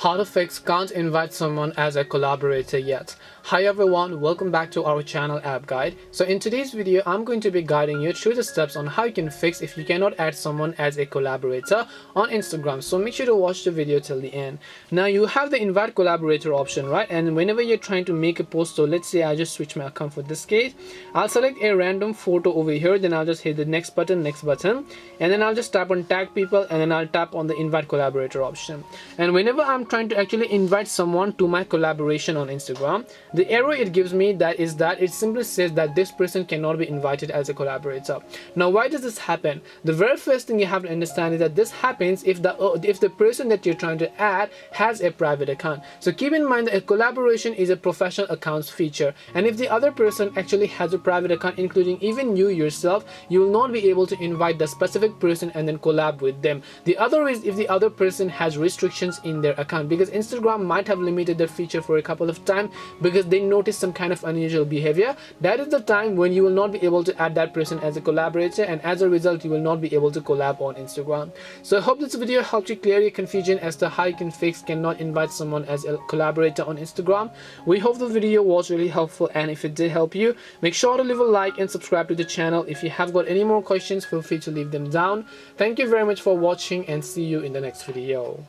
How to fix can't invite someone as a collaborator yet. Hi everyone, welcome back to our channel app guide. So in today's video, I'm going to be guiding you through the steps on how you can fix if you cannot add someone as a collaborator on Instagram. So make sure to watch the video till the end. Now you have the invite collaborator option, right? And whenever you're trying to make a post, so let's say I just switch my account for this case. I'll select a random photo over here, then I'll just hit the next button, and then I'll just tap on tag people, and then I'll tap on the invite collaborator option. And whenever I'm trying to actually invite someone to my collaboration on Instagram, the error it gives me is that it simply says that this person cannot be invited as a collaborator. Now why does this happen? The very first thing you have to understand is that this happens if the person that you're trying to add has a private account. So keep in mind that a collaboration is a professional accounts feature, and if the other person actually has a private account, including even you yourself, you will not be able to invite the specific person and then collab with them. The other is if the other person has restrictions in their account, because Instagram might have limited the feature for a couple of times because they notice some kind of unusual behavior. That is the time when you will not be able to add that person as a collaborator, and as a result you will not be able to collab on Instagram. So I hope this video helped you clear your confusion as to how you can fix cannot invite someone as a collaborator on Instagram. We hope the video was really helpful, and if it did help you, make sure to leave a like and subscribe to the channel. If you have got any more questions, feel free to leave them down. Thank you very much for watching, and see you in the next video.